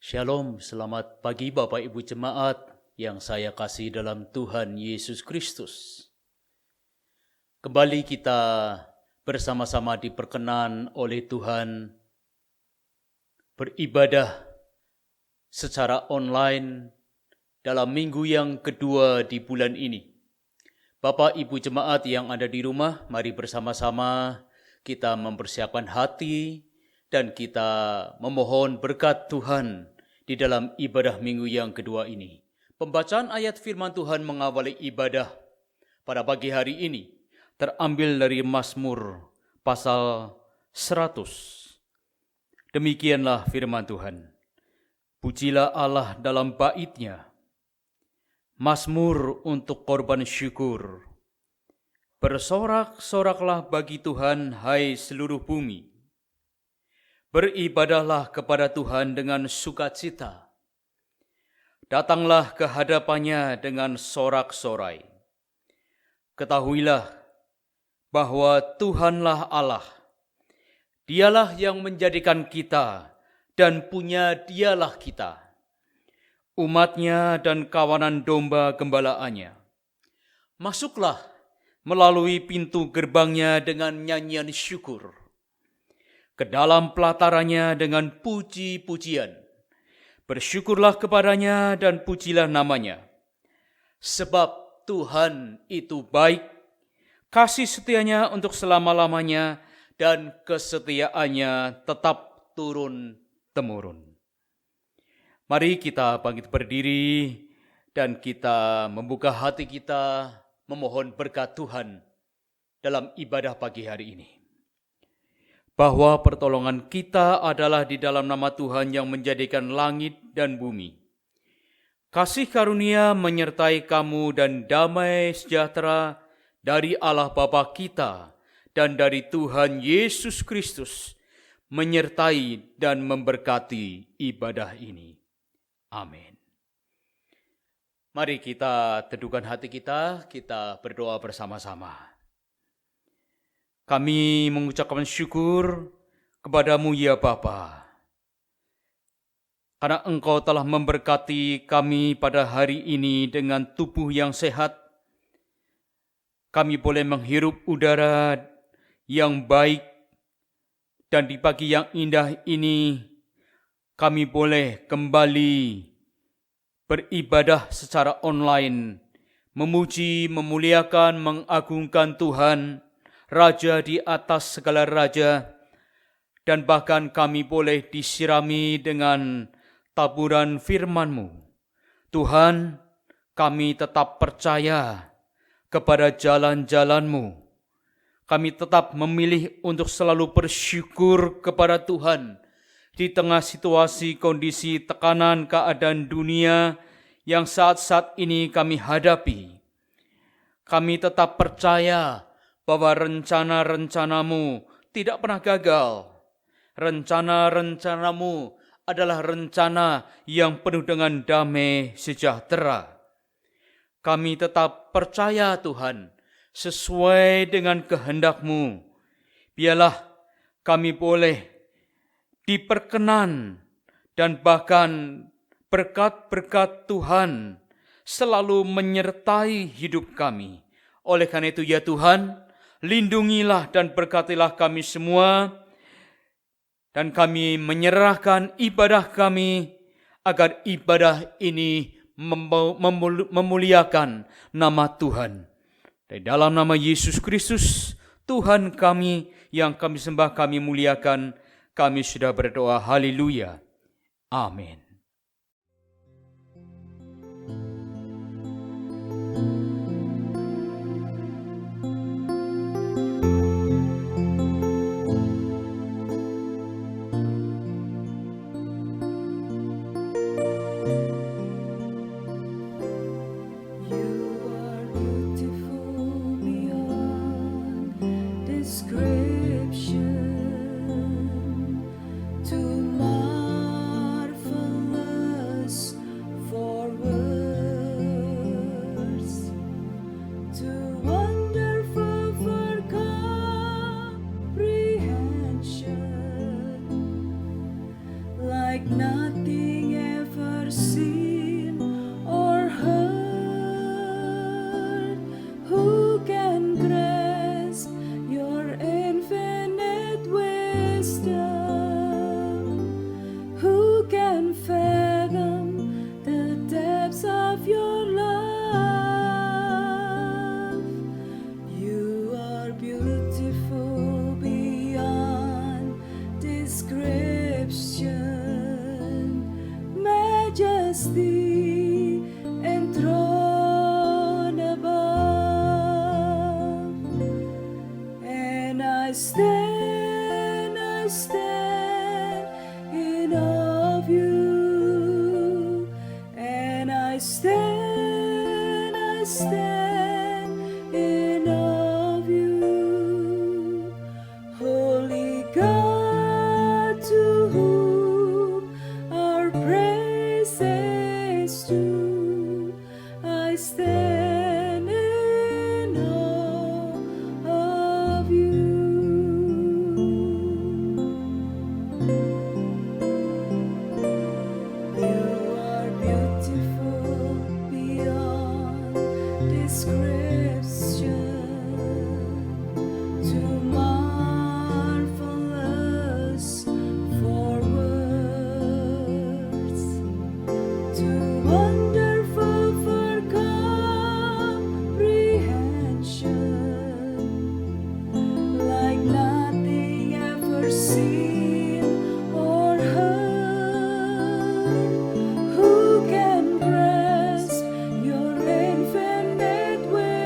Shalom, selamat pagi Bapak Ibu Jemaat yang saya kasih dalam Tuhan Yesus Kristus. Kembali kita bersama-sama diperkenan oleh Tuhan beribadah secara online dalam minggu yang kedua di bulan ini. Bapak Ibu Jemaat yang ada di rumah, mari bersama-sama kita mempersiapkan hati dan kita memohon berkat Tuhan di dalam ibadah minggu yang kedua ini. Pembacaan ayat firman Tuhan mengawali ibadah pada pagi hari ini terambil dari Mazmur pasal 100. Demikianlah firman Tuhan. Pujilah Allah dalam bait-Nya. Mazmur untuk korban syukur. Bersorak-soraklah bagi Tuhan, hai seluruh bumi. Beribadahlah kepada Tuhan dengan sukacita. Datanglah ke hadapannya dengan sorak-sorai. Ketahuilah bahwa Tuhanlah Allah. Dialah yang menjadikan kita dan punya Dialah kita. Umatnya dan kawanan domba gembalaannya. Masuklah melalui pintu gerbangnya dengan nyanyian syukur. Ke dalam pelatarannya dengan puji-pujian. Bersyukurlah kepadanya dan pujilah namanya. Sebab Tuhan itu baik, kasih setianya untuk selama-lamanya, dan kesetiaannya tetap turun-temurun. Mari kita bangkit berdiri dan kita membuka hati kita memohon berkat Tuhan dalam ibadah pagi hari ini. Bahwa pertolongan kita adalah di dalam nama Tuhan yang menjadikan langit dan bumi. Kasih karunia menyertai kamu dan damai sejahtera dari Allah Bapa kita dan dari Tuhan Yesus Kristus menyertai dan memberkati ibadah ini. Amin. Mari kita teduhkan hati kita berdoa bersama-sama. Kami mengucapkan syukur kepada-Mu ya Bapa, karena Engkau telah memberkati kami pada hari ini dengan tubuh yang sehat. Kami boleh menghirup udara yang baik, dan di pagi yang indah ini kami boleh kembali beribadah secara online, memuji, memuliakan, mengagungkan Tuhan, Raja di atas segala raja, dan bahkan kami boleh disirami dengan taburan firman-Mu. Tuhan, kami tetap percaya kepada jalan-jalan-Mu. Kami tetap memilih untuk selalu bersyukur kepada Tuhan di tengah situasi, kondisi, tekanan, keadaan dunia yang saat-saat ini kami hadapi. Kami tetap percaya bahwa rencana-rencana-Mu tidak pernah gagal. Rencana-rencana-Mu adalah rencana yang penuh dengan damai sejahtera. Kami tetap percaya Tuhan, sesuai dengan kehendak-Mu. Biarlah kami boleh diperkenan dan bahkan berkat-berkat Tuhan selalu menyertai hidup kami. Oleh karena itu ya Tuhan, lindungilah dan berkatilah kami semua, dan kami menyerahkan ibadah kami agar ibadah ini memuliakan nama Tuhan. Di dalam nama Yesus Kristus, Tuhan kami yang kami sembah, kami muliakan, kami sudah berdoa. Haleluya. Amin. Description, too marvelous of your love. You are beautiful beyond description, majesty enthroned above. And I stand in awe of you. And I stand in awe of you. Holy God, to whom our praises due, I stand in awe of you. You are beautiful beyond description, too marvelous for words, too wonderful for comprehension, like nothing ever seen or heard. Who can grasp your infinite wisdom?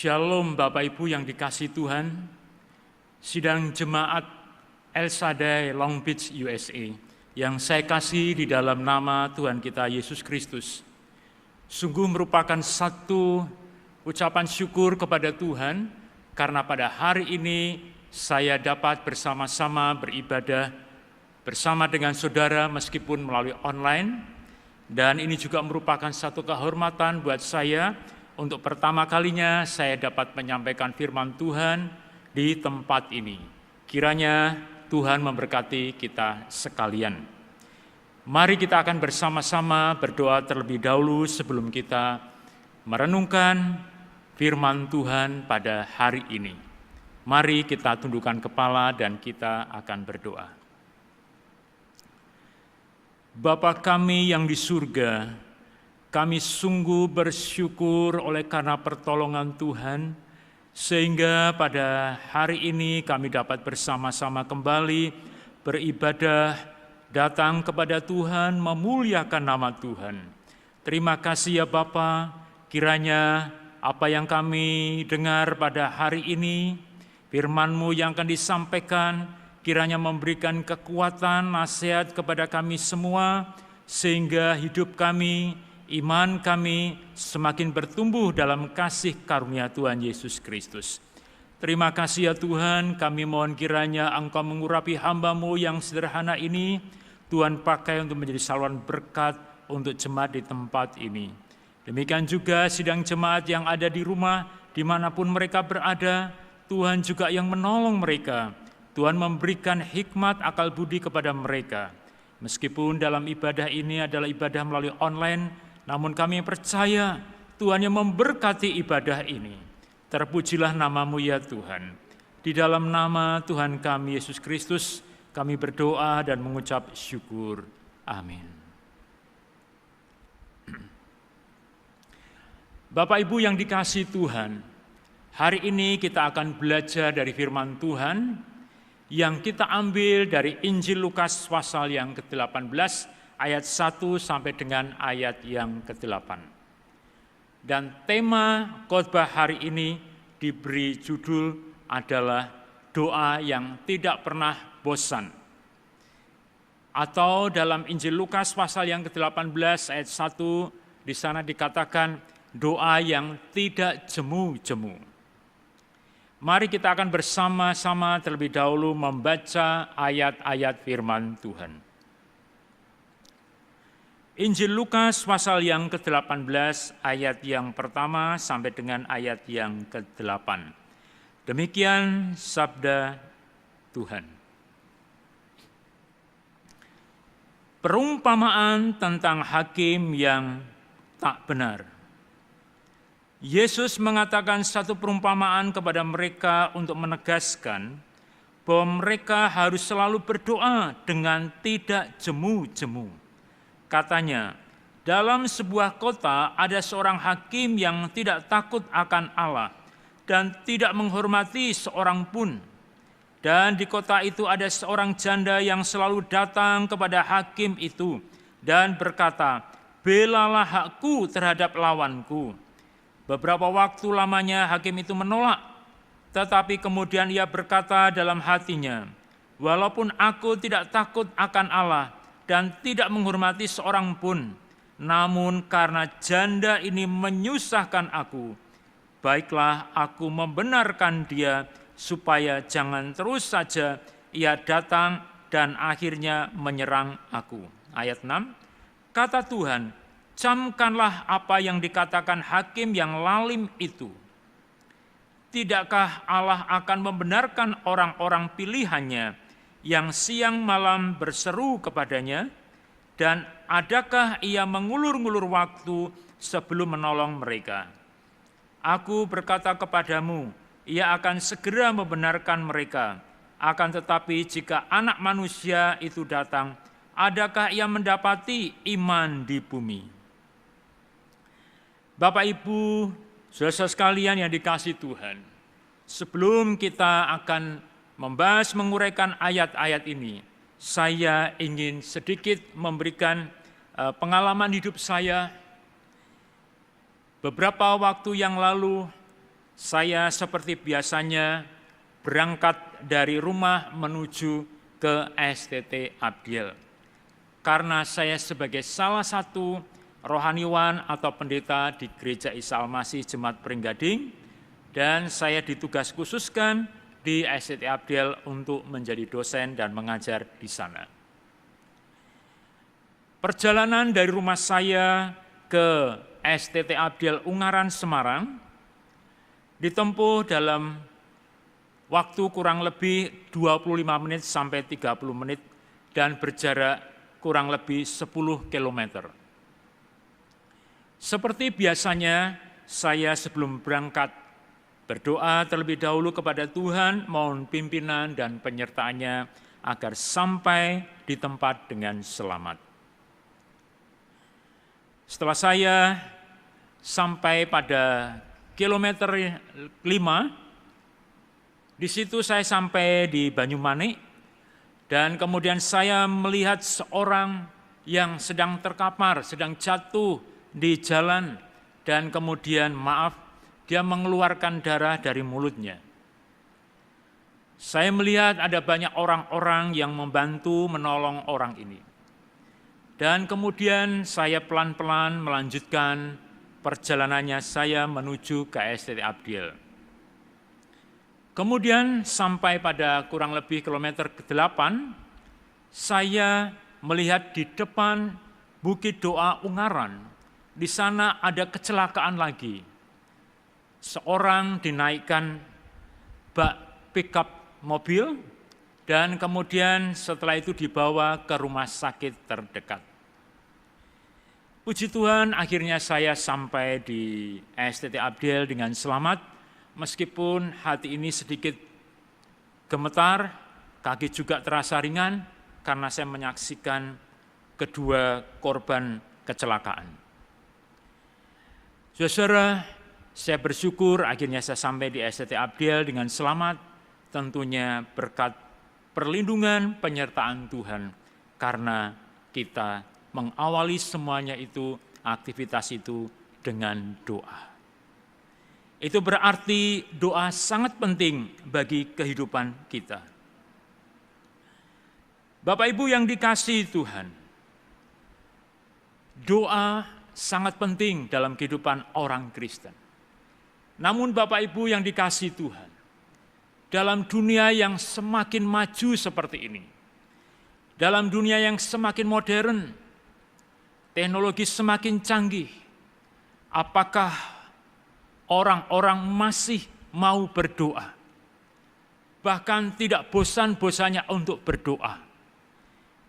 Shalom Bapak Ibu yang dikasihi Tuhan, sidang jemaat El Shaddai Long Beach USA yang saya kasih di dalam nama Tuhan kita Yesus Kristus. Sungguh merupakan satu ucapan syukur kepada Tuhan karena pada hari ini saya dapat bersama-sama beribadah bersama dengan saudara meskipun melalui online, dan ini juga merupakan satu kehormatan buat saya untuk pertama kalinya saya dapat menyampaikan firman Tuhan di tempat ini. Kiranya Tuhan memberkati kita sekalian. Mari kita akan bersama-sama berdoa terlebih dahulu sebelum kita merenungkan firman Tuhan pada hari ini. Mari kita tundukkan kepala dan kita akan berdoa. Bapa kami yang di surga, kami sungguh bersyukur oleh karena pertolongan Tuhan, sehingga pada hari ini kami dapat bersama-sama kembali beribadah, datang kepada Tuhan, memuliakan nama Tuhan. Terima kasih ya Bapa, kiranya apa yang kami dengar pada hari ini, firman-Mu yang akan disampaikan, kiranya memberikan kekuatan, nasihat kepada kami semua, sehingga hidup kami, iman kami semakin bertumbuh dalam kasih karunia Tuhan Yesus Kristus. Terima kasih ya Tuhan, kami mohon kiranya Engkau mengurapi hamba-Mu yang sederhana ini, Tuhan pakai untuk menjadi saluran berkat untuk jemaat di tempat ini. Demikian juga sidang jemaat yang ada di rumah, dimanapun mereka berada, Tuhan juga yang menolong mereka. Tuhan memberikan hikmat akal budi kepada mereka. Meskipun dalam ibadah ini adalah ibadah melalui online, namun kami percaya Tuhan yang memberkati ibadah ini. Terpujilah nama-Mu ya Tuhan. Di dalam nama Tuhan kami Yesus Kristus, kami berdoa dan mengucap syukur. Amin. Bapak Ibu yang dikasihi Tuhan, hari ini kita akan belajar dari firman Tuhan yang kita ambil dari Injil Lukas pasal yang ke-18, ayat 1 sampai dengan ayat yang ke-8. Dan tema khotbah hari ini diberi judul adalah doa yang tidak pernah bosan. Atau dalam Injil Lukas pasal yang ke-18 ayat 1 di sana dikatakan doa yang tidak jemu-jemu. Mari kita akan bersama-sama terlebih dahulu membaca ayat-ayat firman Tuhan. Injil Lukas pasal yang ke-18 ayat yang pertama sampai dengan ayat yang ke-8. Demikian sabda Tuhan. Perumpamaan tentang hakim yang tak benar. Yesus mengatakan satu perumpamaan kepada mereka untuk menegaskan bahwa mereka harus selalu berdoa dengan tidak jemu-jemu. Katanya, dalam sebuah kota ada seorang hakim yang tidak takut akan Allah dan tidak menghormati seorang pun. Dan di kota itu ada seorang janda yang selalu datang kepada hakim itu dan berkata, "Belalah hakku terhadap lawanku." Beberapa waktu lamanya hakim itu menolak, tetapi kemudian ia berkata dalam hatinya, "Walaupun aku tidak takut akan Allah dan tidak menghormati seorang pun, namun karena janda ini menyusahkan aku, baiklah aku membenarkan dia supaya jangan terus saja ia datang dan akhirnya menyerang aku." Ayat 6, kata Tuhan, "Camkanlah apa yang dikatakan hakim yang lalim itu. Tidakkah Allah akan membenarkan orang-orang pilihannya yang siang malam berseru kepadanya, dan adakah ia mengulur-ngulur waktu sebelum menolong mereka? Aku berkata kepadamu, ia akan segera membenarkan mereka. Akan tetapi jika Anak Manusia itu datang, adakah ia mendapati iman di bumi?" Bapak Ibu, saudara sekalian yang dikasihi Tuhan, sebelum kita akan membahas menguraikan ayat-ayat ini, saya ingin sedikit memberikan pengalaman hidup saya. Beberapa waktu yang lalu, saya seperti biasanya berangkat dari rumah menuju ke STT Abdiel. Karena saya sebagai salah satu rohaniwan atau pendeta di Gereja Isa Al-Masih Jemaat Pringgading, dan saya ditugas khususkan di STT Abdiel untuk menjadi dosen dan mengajar di sana. Perjalanan dari rumah saya ke STT Abdiel Ungaran, Semarang, ditempuh dalam waktu kurang lebih 25 menit sampai 30 menit dan berjarak kurang lebih 10 km. Seperti biasanya, saya sebelum berangkat berdoa terlebih dahulu kepada Tuhan, mohon pimpinan dan penyertaannya agar sampai di tempat dengan selamat. Setelah saya sampai pada kilometer 5, di situ saya sampai di Banyumanik, dan kemudian saya melihat seorang yang sedang terkapar, sedang jatuh di jalan, dan kemudian dia mengeluarkan darah dari mulutnya. Saya melihat ada banyak orang-orang yang membantu menolong orang ini. Dan kemudian saya pelan-pelan melanjutkan perjalanannya saya menuju ke STT Abdiel. Kemudian sampai pada kurang lebih kilometer ke-8, saya melihat di depan Bukit Doa Ungaran, di sana ada kecelakaan lagi. Seorang dinaikkan bak pickup mobil, dan kemudian setelah itu dibawa ke rumah sakit terdekat. Puji Tuhan, akhirnya saya sampai di STT Abdiel dengan selamat, meskipun hati ini sedikit gemetar, kaki juga terasa ringan, karena saya menyaksikan kedua korban kecelakaan. Saudara, saya bersyukur akhirnya saya sampai di STT Abdiel dengan selamat, tentunya berkat perlindungan penyertaan Tuhan, karena kita mengawali semuanya itu, aktivitas itu dengan doa. Itu berarti doa sangat penting bagi kehidupan kita. Bapak Ibu yang dikasihi Tuhan, doa sangat penting dalam kehidupan orang Kristen. Namun Bapak Ibu yang dikasihi Tuhan, dalam dunia yang semakin maju seperti ini, dalam dunia yang semakin modern, teknologi semakin canggih, apakah orang-orang masih mau berdoa? Bahkan tidak bosan-bosannya untuk berdoa.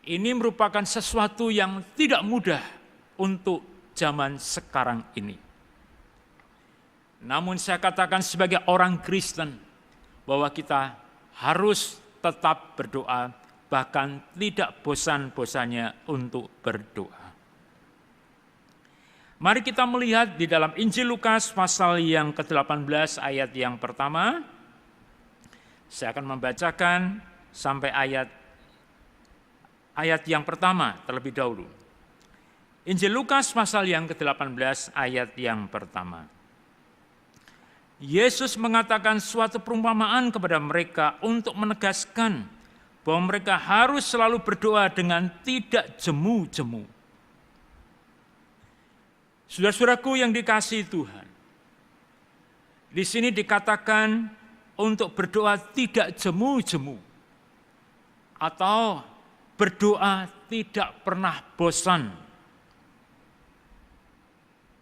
Ini merupakan sesuatu yang tidak mudah untuk zaman sekarang ini. Namun saya katakan sebagai orang Kristen, bahwa kita harus tetap berdoa, bahkan tidak bosan-bosannya untuk berdoa. Mari kita melihat di dalam Injil Lukas pasal yang ke-18 ayat yang pertama. Saya akan membacakan sampai ayat yang pertama terlebih dahulu. Injil Lukas pasal yang ke-18 ayat yang pertama. Yesus mengatakan suatu perumpamaan kepada mereka untuk menegaskan bahwa mereka harus selalu berdoa dengan tidak jemu-jemu. Saudara-saudaraku yang dikasihi Tuhan, di sini dikatakan untuk berdoa tidak jemu-jemu, atau berdoa tidak pernah bosan.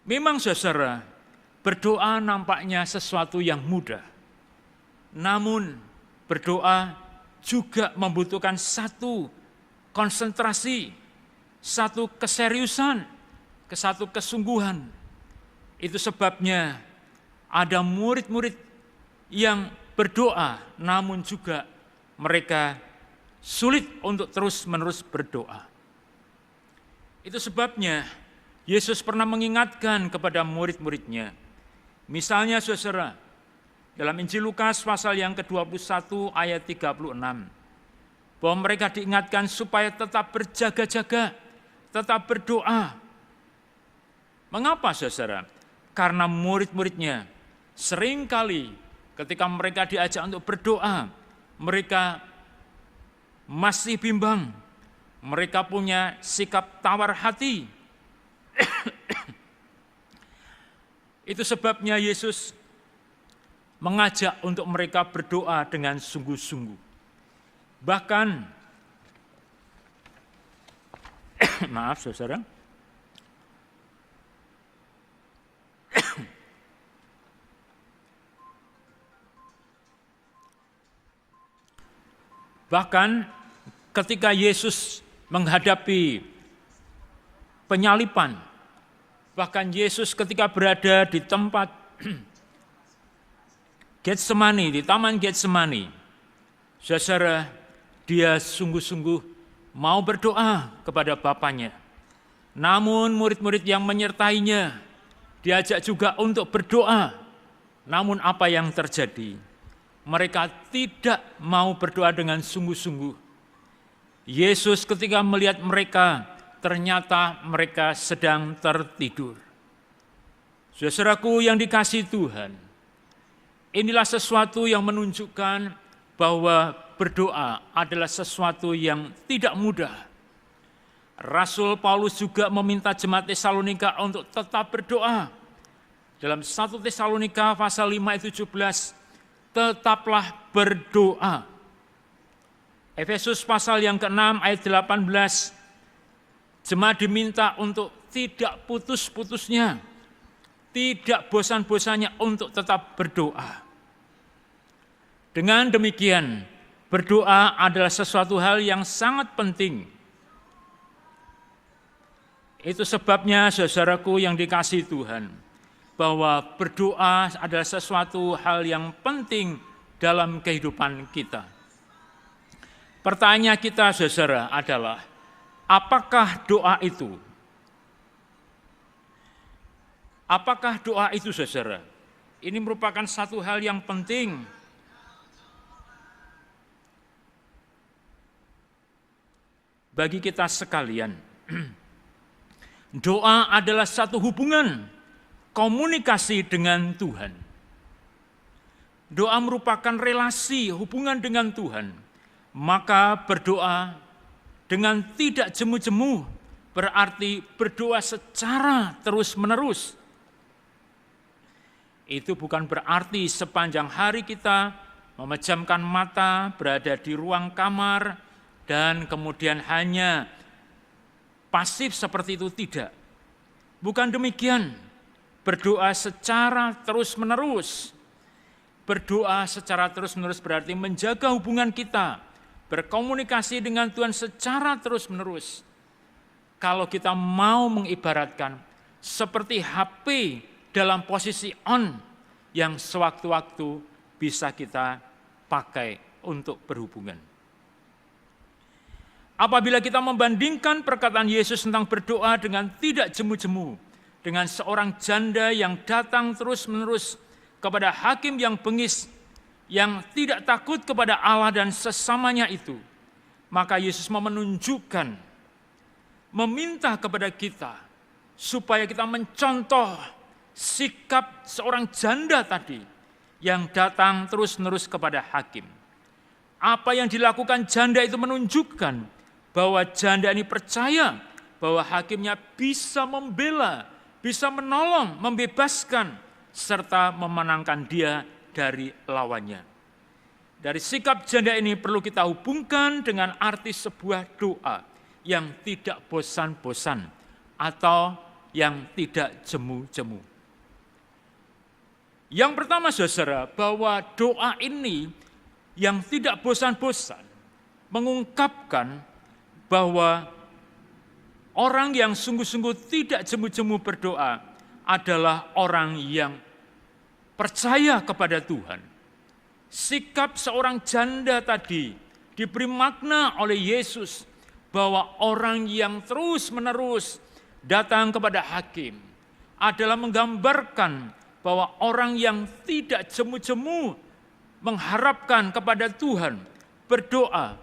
Memang saudara, berdoa nampaknya sesuatu yang mudah. Namun berdoa juga membutuhkan satu konsentrasi, satu keseriusan, satu kesungguhan. Itu sebabnya ada murid-murid yang berdoa, namun juga mereka sulit untuk terus-menerus berdoa. Itu sebabnya Yesus pernah mengingatkan kepada murid-muridnya. Misalnya saudara, dalam Injil Lukas pasal yang ke-21 ayat 36, bahwa mereka diingatkan supaya tetap berjaga-jaga, tetap berdoa. Mengapa saudara? Karena murid-muridnya Seringkali ketika mereka diajak untuk berdoa, mereka masih bimbang. Mereka punya sikap tawar hati. Itu sebabnya Yesus mengajak untuk mereka berdoa dengan sungguh-sungguh. Bahkan, maaf saudara, bahkan ketika Yesus menghadapi penyalipan, bahkan Yesus ketika berada di tempat Getsemani, di Taman Getsemani, saudara, dia sungguh-sungguh mau berdoa kepada Bapanya. Namun murid-murid yang menyertainya diajak juga untuk berdoa. Namun apa yang terjadi? Mereka tidak mau berdoa dengan sungguh-sungguh. Yesus ketika melihat mereka, ternyata mereka sedang tertidur. Saudaraku yang dikasihi Tuhan, inilah sesuatu yang menunjukkan bahwa berdoa adalah sesuatu yang tidak mudah. Rasul Paulus juga meminta jemaat Tesalonika untuk tetap berdoa. Dalam 1 Tesalonika pasal 5 ayat 17, tetaplah berdoa. Efesus pasal yang ke-6 ayat 18, jemaat diminta untuk tidak putus-putusnya, tidak bosan-bosannya untuk tetap berdoa. Dengan demikian, berdoa adalah sesuatu hal yang sangat penting. Itu sebabnya saudaraku yang dikasihi Tuhan, bahwa berdoa adalah sesuatu hal yang penting dalam kehidupan kita. Pertanyaan kita saudara adalah, apakah doa itu? Apakah doa itu saudara? Ini merupakan satu hal yang penting. Bagi kita sekalian, doa adalah satu hubungan komunikasi dengan Tuhan. Doa merupakan relasi hubungan dengan Tuhan. Maka berdoa dengan tidak jemu-jemu berarti berdoa secara terus-menerus. Itu bukan berarti sepanjang hari kita memejamkan mata, berada di ruang kamar, dan kemudian hanya pasif seperti itu, tidak. Bukan demikian. Berdoa secara terus-menerus. Berdoa secara terus-menerus berarti menjaga hubungan kita, berkomunikasi dengan Tuhan secara terus-menerus. Kalau kita mau mengibaratkan seperti HP dalam posisi on yang sewaktu-waktu bisa kita pakai untuk berhubungan. Apabila kita membandingkan perkataan Yesus tentang berdoa dengan tidak jemu-jemu, dengan seorang janda yang datang terus-menerus kepada hakim yang bengis, yang tidak takut kepada Allah dan sesamanya itu, maka Yesus mau menunjukkan, meminta kepada kita, supaya kita mencontoh sikap seorang janda tadi, yang datang terus-menerus kepada hakim. Apa yang dilakukan janda itu menunjukkan bahwa janda ini percaya bahwa hakimnya bisa membela, bisa menolong, membebaskan, serta memenangkan dia dari lawannya. Dari sikap janda ini perlu kita hubungkan dengan arti sebuah doa yang tidak bosan-bosan atau yang tidak jemu-jemu. Yang pertama saudara, bahwa doa ini yang tidak bosan-bosan mengungkapkan bahwa orang yang sungguh-sungguh tidak jemu-jemu berdoa adalah orang yang percaya kepada Tuhan. Sikap seorang janda tadi diberi makna oleh Yesus bahwa orang yang terus-menerus datang kepada hakim adalah menggambarkan bahwa orang yang tidak jemu-jemu mengharapkan kepada Tuhan, berdoa.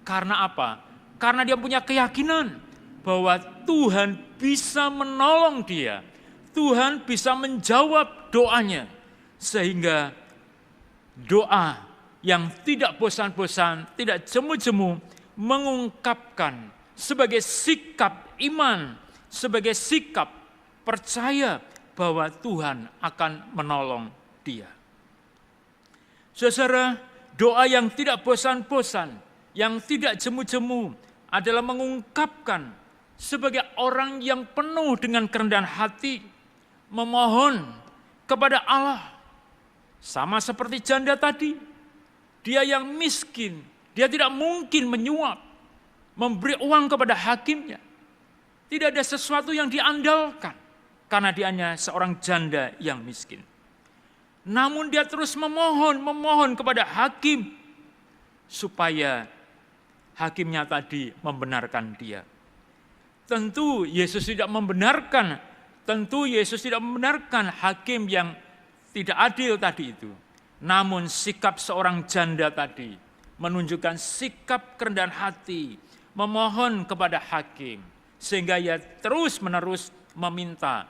Karena apa? Karena dia punya keyakinan bahwa Tuhan bisa menolong dia. Tuhan bisa menjawab doanya. Sehingga doa yang tidak bosan-bosan, tidak jemu-jemu, mengungkapkan sebagai sikap iman, sebagai sikap percaya bahwa Tuhan akan menolong dia. Saudara, doa yang tidak bosan-bosan, yang tidak jemu-jemu adalah mengungkapkan sebagai orang yang penuh dengan kerendahan hati, memohon kepada Allah. Sama seperti janda tadi, dia yang miskin, dia tidak mungkin menyuap, memberi uang kepada hakimnya. Tidak ada sesuatu yang diandalkan, karena dia hanya seorang janda yang miskin. Namun dia terus memohon kepada hakim, supaya hakimnya tadi membenarkan dia. Tentu Yesus tidak membenarkan hakim yang tidak adil tadi itu. Namun sikap seorang janda tadi menunjukkan sikap kerendahan hati, memohon kepada hakim, sehingga ia terus-menerus meminta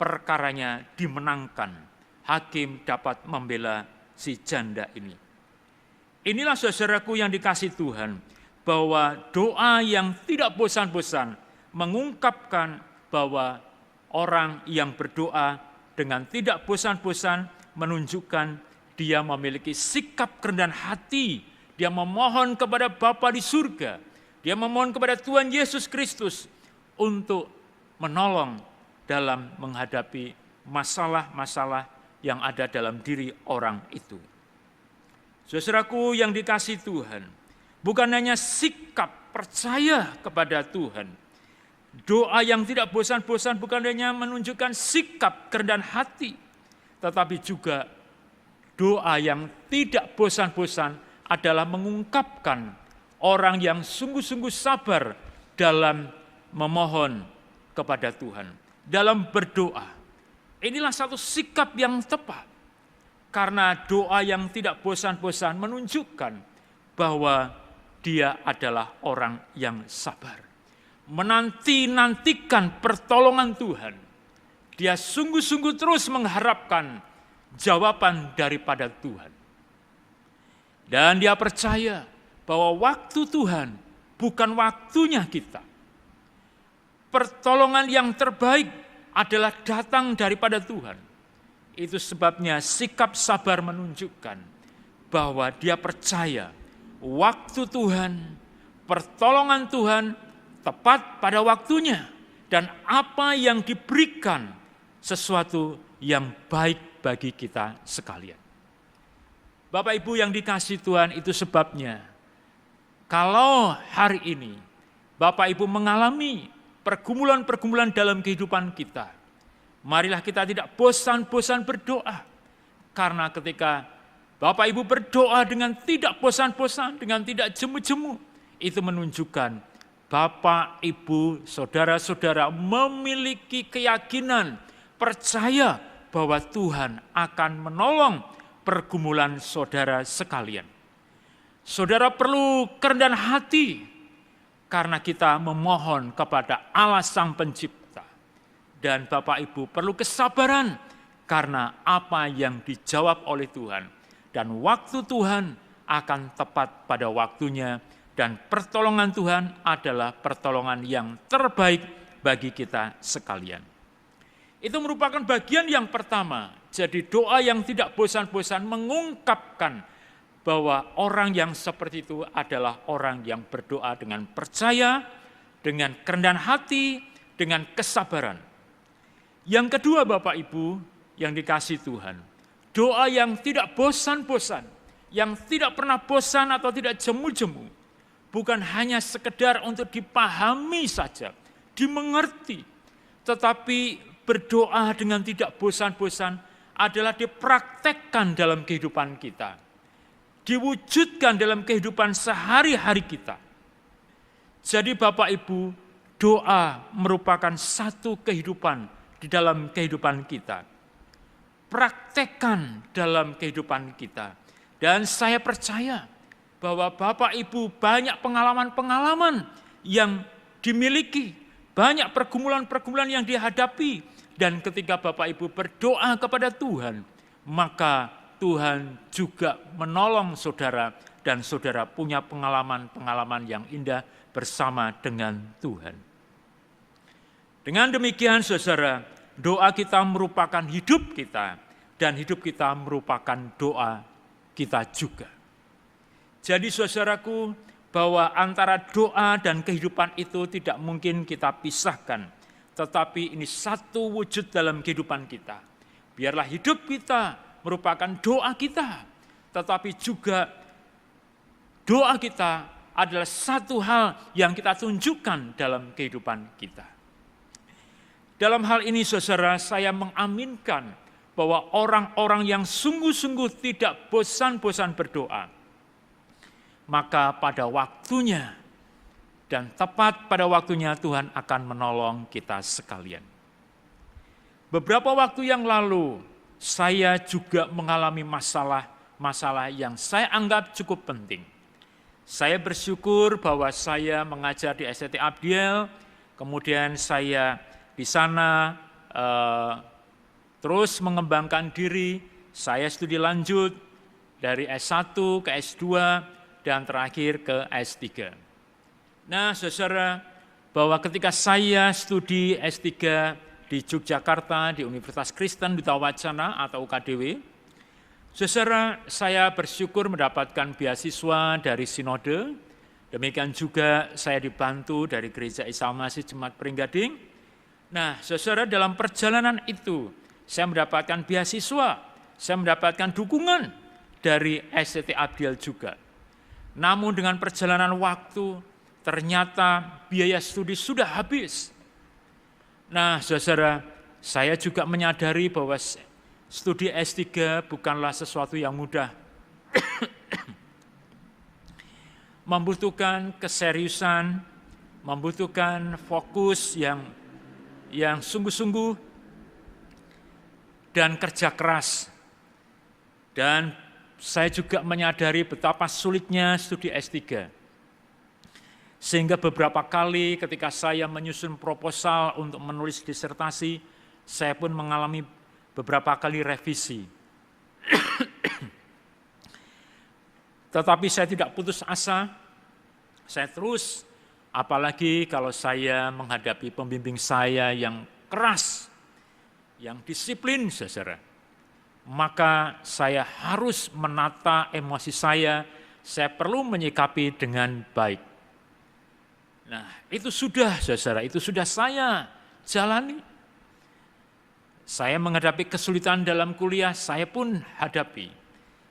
perkaranya dimenangkan. Hakim dapat membela si janda ini. Inilah saudaraku yang dikasihi Tuhan, bahwa doa yang tidak bosan-bosan mengungkapkan bahwa orang yang berdoa dengan tidak bosan-bosan menunjukkan dia memiliki sikap kerendahan hati. Dia memohon kepada Bapa di surga. Dia memohon kepada Tuhan Yesus Kristus untuk menolong dalam menghadapi masalah-masalah yang ada dalam diri orang itu. Saudaraku yang dikasihi Tuhan, bukan hanya sikap percaya kepada Tuhan. Doa yang tidak bosan-bosan bukan hanya menunjukkan sikap kerendahan hati, tetapi juga doa yang tidak bosan-bosan adalah mengungkapkan orang yang sungguh-sungguh sabar dalam memohon kepada Tuhan, dalam berdoa. Inilah satu sikap yang tepat, karena doa yang tidak bosan-bosan menunjukkan bahwa dia adalah orang yang sabar. Menanti-nantikan pertolongan Tuhan. Dia sungguh-sungguh terus mengharapkan jawaban daripada Tuhan. Dan dia percaya bahwa waktu Tuhan bukan waktunya kita. Pertolongan yang terbaik adalah datang daripada Tuhan. Itu sebabnya sikap sabar menunjukkan bahwa dia percaya waktu Tuhan, pertolongan Tuhan tepat pada waktunya, dan apa yang diberikan sesuatu yang baik bagi kita sekalian. Bapak Ibu yang dikasihi Tuhan, itu sebabnya kalau hari ini Bapak Ibu mengalami pergumulan-pergumulan dalam kehidupan kita, marilah kita tidak bosan-bosan berdoa. Karena ketika Bapak Ibu berdoa dengan tidak bosan-bosan, dengan tidak jemu-jemu, itu menunjukkan Bapak, Ibu, saudara-saudara memiliki keyakinan, percaya bahwa Tuhan akan menolong pergumulan saudara sekalian. Saudara perlu kerendahan hati karena kita memohon kepada Allah Sang Pencipta. Dan Bapak Ibu perlu kesabaran karena apa yang dijawab oleh Tuhan. Dan waktu Tuhan akan tepat pada waktunya. Dan pertolongan Tuhan adalah pertolongan yang terbaik bagi kita sekalian. Itu merupakan bagian yang pertama. Jadi doa yang tidak bosan-bosan mengungkapkan bahwa orang yang seperti itu adalah orang yang berdoa dengan percaya, dengan kerendahan hati, dengan kesabaran. Yang kedua Bapak Ibu yang dikasihi Tuhan, doa yang tidak bosan-bosan, yang tidak pernah bosan atau tidak jemu-jemu, bukan hanya sekedar untuk dipahami saja, dimengerti, tetapi berdoa dengan tidak bosan-bosan adalah dipraktekkan dalam kehidupan kita, diwujudkan dalam kehidupan sehari-hari kita. Jadi Bapak Ibu, doa merupakan satu kehidupan di dalam kehidupan kita. Praktekkan dalam kehidupan kita. Dan saya percaya bahwa Bapak Ibu banyak pengalaman-pengalaman yang dimiliki, banyak pergumulan-pergumulan yang dihadapi, dan ketika Bapak Ibu berdoa kepada Tuhan, maka Tuhan juga menolong saudara dan saudara punya pengalaman-pengalaman yang indah bersama dengan Tuhan. Dengan demikian saudara, doa kita merupakan hidup kita dan hidup kita merupakan doa kita juga. Jadi saudaraku, bahwa antara doa dan kehidupan itu tidak mungkin kita pisahkan, tetapi ini satu wujud dalam kehidupan kita. Biarlah hidup kita merupakan doa kita, tetapi juga doa kita adalah satu hal yang kita tunjukkan dalam kehidupan kita. Dalam hal ini saudara, saya mengaminkan bahwa orang-orang yang sungguh-sungguh tidak bosan-bosan berdoa, maka pada waktunya dan tepat pada waktunya Tuhan akan menolong kita sekalian. Beberapa waktu yang lalu, saya juga mengalami masalah yang saya anggap cukup penting. Saya bersyukur bahwa saya mengajar di STT Abdiel, kemudian saya di sana terus mengembangkan diri, saya studi lanjut dari S1 ke S2 dan terakhir ke S3. Nah, saudara, bahwa ketika saya studi S3 di Yogyakarta, di Universitas Kristen Duta Wacana atau UKDW, saudara, saya bersyukur mendapatkan beasiswa dari Sinode, demikian juga saya dibantu dari Gereja Isa Al-Masih Jemaat Peringgading. Nah, saudara, dalam perjalanan itu, saya mendapatkan beasiswa, saya mendapatkan dukungan dari STT Abdiel juga. Namun dengan perjalanan waktu, ternyata biaya studi sudah habis. Nah, saudara, saya juga menyadari bahwa studi S3 bukanlah sesuatu yang mudah. Membutuhkan keseriusan, membutuhkan fokus yang sungguh-sungguh dan kerja keras. Dan saya juga menyadari betapa sulitnya studi S3. Sehingga beberapa kali ketika saya menyusun proposal untuk menulis disertasi, saya pun mengalami beberapa kali revisi. Tetapi saya tidak putus asa, saya terus, apalagi kalau saya menghadapi pembimbing saya yang keras, yang disiplin, saudara. Maka saya harus menata emosi saya perlu menyikapi dengan baik. Nah, itu sudah, saudara, itu sudah saya jalani. Saya menghadapi kesulitan dalam kuliah, saya pun hadapi.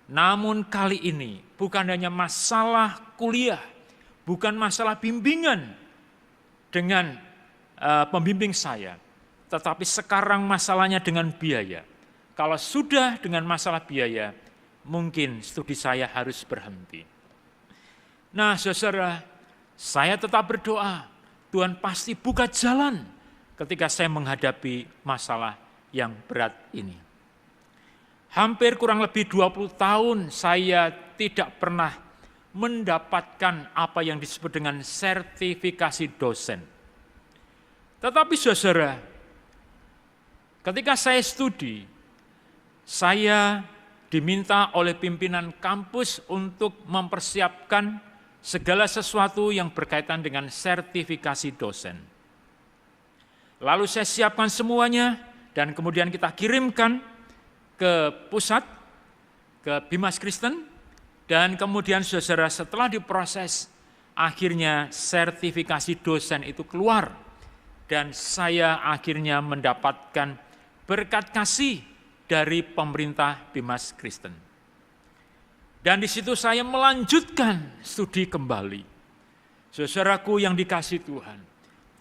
Namun kali ini bukan hanya masalah kuliah, bukan masalah bimbingan dengan pembimbing saya, tetapi sekarang masalahnya dengan biaya. Kalau sudah dengan masalah biaya, mungkin studi saya harus berhenti. Nah, saudara, saya tetap berdoa, Tuhan pasti buka jalan ketika saya menghadapi masalah yang berat ini. Hampir kurang lebih 20 tahun saya tidak pernah mendapatkan apa yang disebut dengan sertifikasi dosen. Tetapi saudara, ketika saya studi, saya diminta oleh pimpinan kampus untuk mempersiapkan segala sesuatu yang berkaitan dengan sertifikasi dosen. Lalu saya siapkan semuanya dan kemudian kita kirimkan ke pusat, ke Bimas Kristen, dan kemudian saudara setelah diproses, akhirnya sertifikasi dosen itu keluar dan saya akhirnya mendapatkan berkat kasih dari pemerintah Bimas Kristen. Dan di situ saya melanjutkan studi kembali. Saudaraku yang dikasihi Tuhan,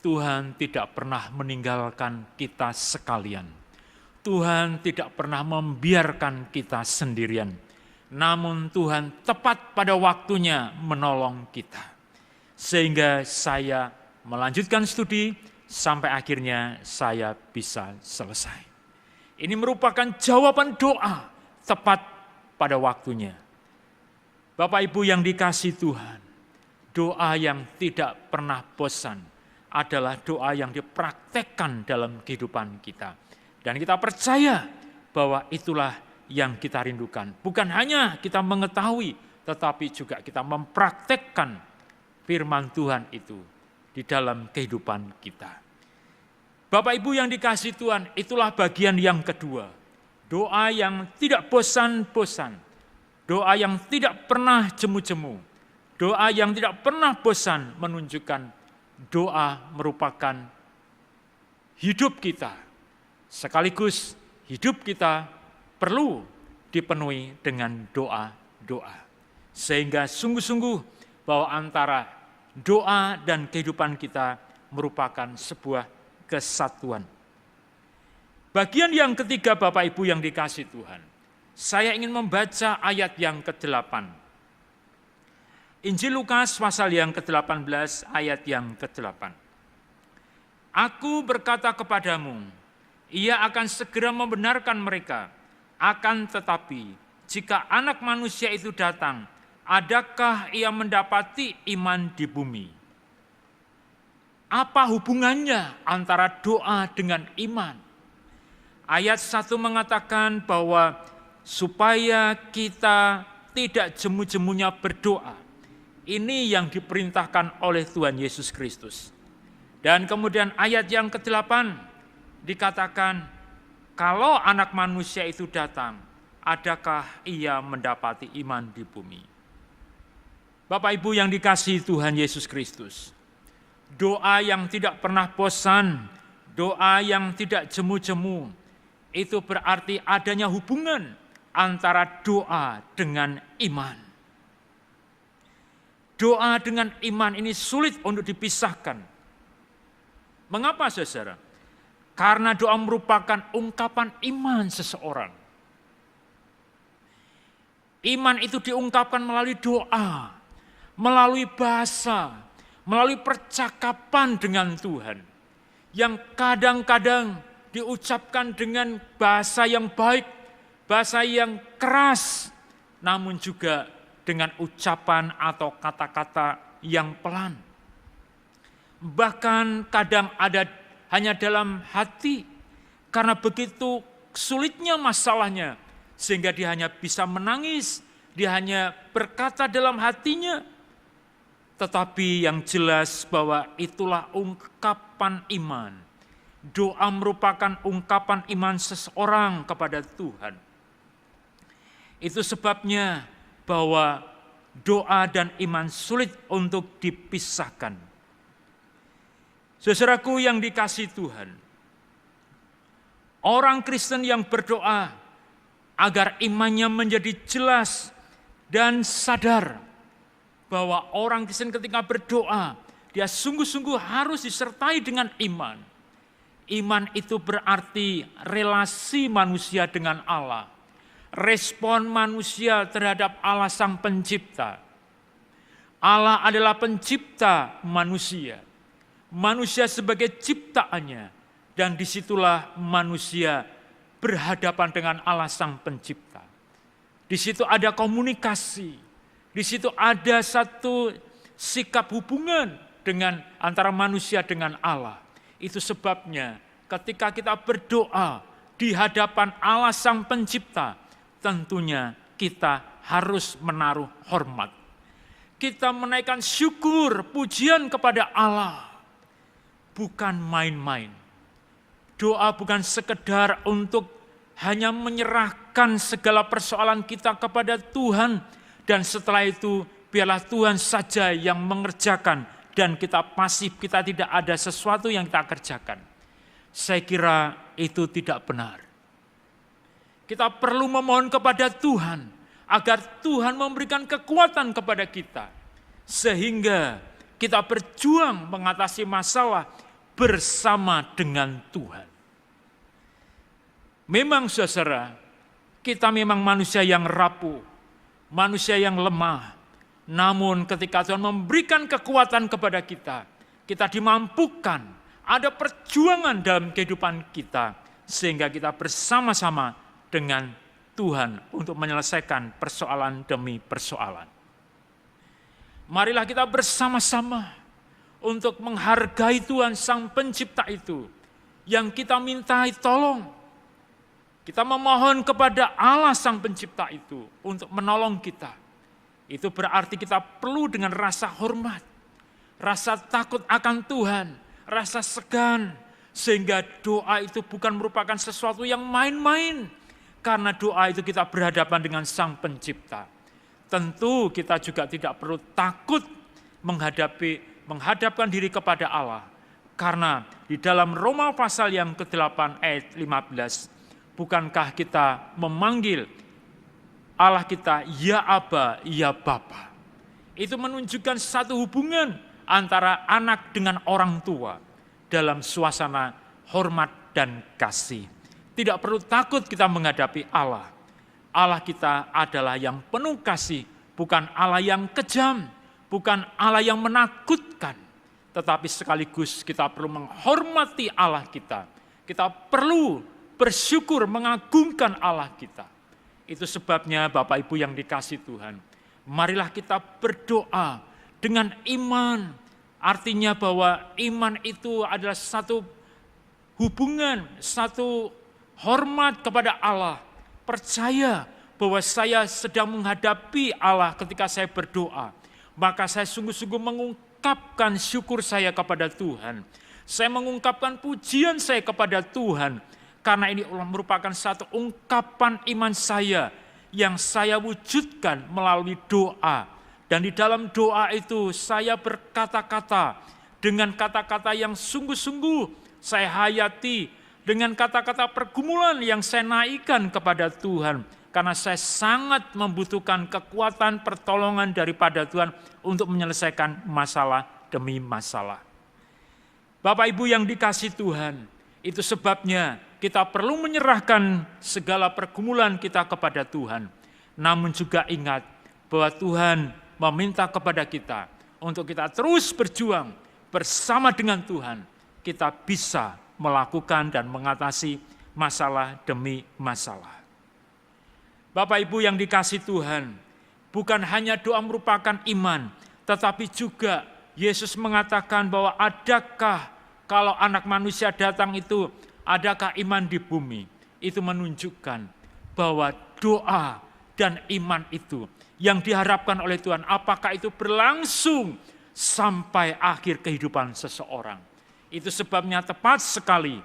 Tuhan tidak pernah meninggalkan kita sekalian. Tuhan tidak pernah membiarkan kita sendirian. Namun Tuhan tepat pada waktunya menolong kita. Sehingga saya melanjutkan studi sampai akhirnya saya bisa selesai. Ini merupakan jawaban doa tepat pada waktunya. Bapak Ibu yang dikasihi Tuhan, doa yang tidak pernah bosan adalah doa yang dipraktekkan dalam kehidupan kita. Dan kita percaya bahwa itulah yang kita rindukan. Bukan hanya kita mengetahui, tetapi juga kita mempraktekkan firman Tuhan itu di dalam kehidupan kita. Bapak Ibu yang dikasihi Tuhan, itulah bagian yang kedua. Doa yang tidak bosan-bosan. Doa yang tidak pernah jemu-jemu. Doa yang tidak pernah bosan menunjukkan doa merupakan hidup kita. Sekaligus hidup kita perlu dipenuhi dengan doa-doa. Sehingga sungguh-sungguh bahwa antara doa dan kehidupan kita merupakan sebuah kesatuan. Bagian yang ketiga Bapak Ibu yang dikasihi Tuhan. Saya ingin membaca ayat yang ke-8. Injil Lukas pasal yang ke-18 ayat yang ke-8. Aku berkata kepadamu, ia akan segera membenarkan mereka. Akan tetapi, jika Anak Manusia itu datang, adakah ia mendapati iman di bumi? Apa hubungannya antara doa dengan iman? Ayat 1 mengatakan bahwa supaya kita tidak jemu-jemunya berdoa. Ini yang diperintahkan oleh Tuhan Yesus Kristus. Dan kemudian ayat yang ke-8 dikatakan, kalau Anak Manusia itu datang, adakah ia mendapati iman di bumi? Bapak Ibu yang dikasihi Tuhan Yesus Kristus, doa yang tidak pernah bosan, doa yang tidak jemu-jemu, itu berarti adanya hubungan antara doa dengan iman. Doa dengan iman ini sulit untuk dipisahkan. Mengapa saudara? Karena doa merupakan ungkapan iman seseorang. Iman itu diungkapkan melalui doa, melalui bahasa, melalui percakapan dengan Tuhan. Yang kadang-kadang diucapkan dengan bahasa yang baik, bahasa yang keras, namun juga dengan ucapan atau kata-kata yang pelan. Bahkan kadang ada hanya dalam hati, karena begitu sulitnya masalahnya, sehingga dia hanya bisa menangis, dia hanya berkata dalam hatinya. Tetapi yang jelas bahwa itulah ungkapan iman. Doa merupakan ungkapan iman seseorang kepada Tuhan. Itu sebabnya bahwa doa dan iman sulit untuk dipisahkan. Saudaraku yang dikasihi Tuhan, orang Kristen yang berdoa agar imannya menjadi jelas dan sadar bahwa orang Kristen ketika berdoa, dia sungguh-sungguh harus disertai dengan iman. Iman itu berarti relasi manusia dengan Allah. Respon manusia terhadap Allah Sang Pencipta. Allah adalah pencipta manusia. Manusia sebagai ciptaannya. Dan disitulah manusia berhadapan dengan Allah Sang Pencipta. Di situ ada komunikasi. Di situ ada satu sikap hubungan dengan antara manusia dengan Allah. Itu sebabnya ketika kita berdoa di hadapan Allah Sang Pencipta, tentunya kita harus menaruh hormat. Kita menaikkan syukur, pujian kepada Allah. Bukan main-main. Doa bukan sekedar untuk hanya menyerahkan segala persoalan kita kepada Tuhan. Dan setelah itu biarlah Tuhan saja yang mengerjakan. Dan kita pasif, kita tidak ada sesuatu yang kita kerjakan. Saya kira itu tidak benar. Kita perlu memohon kepada Tuhan agar Tuhan memberikan kekuatan kepada kita. Sehingga kita berjuang mengatasi masalah bersama dengan Tuhan. Memang saudara, kita memang manusia yang rapuh, manusia yang lemah. Namun ketika Tuhan memberikan kekuatan kepada kita, kita dimampukan, ada perjuangan dalam kehidupan kita. Sehingga kita bersama-sama dengan Tuhan untuk menyelesaikan persoalan demi persoalan. Marilah kita bersama-sama untuk menghargai Tuhan Sang Pencipta itu yang kita mintai tolong. Kita memohon kepada Allah Sang Pencipta itu untuk menolong kita. Itu berarti kita perlu dengan rasa hormat, rasa takut akan Tuhan, rasa segan, sehingga doa itu bukan merupakan sesuatu yang main-main. Karena doa itu kita berhadapan dengan Sang Pencipta. Tentu kita juga tidak perlu takut menghadapkan diri kepada Allah. Karena di dalam Roma pasal yang ke-8 ayat 15, bukankah kita memanggil Allah kita, ya Aba, ya Bapa. Itu menunjukkan satu hubungan antara anak dengan orang tua dalam suasana hormat dan kasih. Tidak perlu takut kita menghadapi Allah. Allah kita adalah yang penuh kasih, bukan Allah yang kejam, bukan Allah yang menakutkan. Tetapi sekaligus kita perlu menghormati Allah kita. Kita perlu bersyukur mengagungkan Allah kita. Itu sebabnya Bapak Ibu yang dikasihi Tuhan, marilah kita berdoa dengan iman. Artinya bahwa iman itu adalah satu hubungan, satu hormat kepada Allah. Percaya bahwa saya sedang menghadapi Allah ketika saya berdoa. Maka saya sungguh-sungguh mengungkapkan syukur saya kepada Tuhan. Saya mengungkapkan pujian saya kepada Tuhan. Karena ini merupakan satu ungkapan iman saya yang saya wujudkan melalui doa. Dan di dalam doa itu saya berkata-kata dengan kata-kata yang sungguh-sungguh saya hayati, dengan kata-kata pergumulan yang saya naikkan kepada Tuhan. Karena saya sangat membutuhkan kekuatan pertolongan daripada Tuhan untuk menyelesaikan masalah demi masalah. Bapak Ibu yang dikasihi Tuhan, itu sebabnya kita perlu menyerahkan segala pergumulan kita kepada Tuhan. Namun juga ingat bahwa Tuhan meminta kepada kita untuk kita terus berjuang bersama dengan Tuhan. Kita bisa melakukan dan mengatasi masalah demi masalah. Bapak Ibu yang dikasihi Tuhan, bukan hanya doa merupakan iman, tetapi juga Yesus mengatakan bahwa adakah kalau anak manusia datang itu, adakah iman di bumi? Itu menunjukkan bahwa doa dan iman itu yang diharapkan oleh Tuhan, apakah itu berlangsung sampai akhir kehidupan seseorang. Itu sebabnya tepat sekali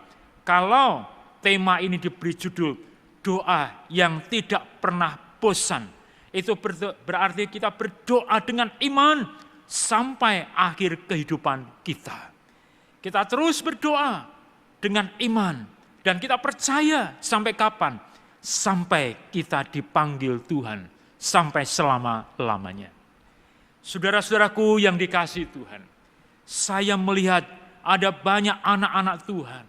kalau tema ini diberi judul doa yang tidak pernah bosan. Itu berarti kita berdoa dengan iman sampai akhir kehidupan kita. Kita terus berdoa dengan iman dan kita percaya sampai kapan? Sampai kita dipanggil Tuhan, sampai selama-lamanya. Saudara-saudaraku yang dikasihi Tuhan, saya melihat ada banyak anak-anak Tuhan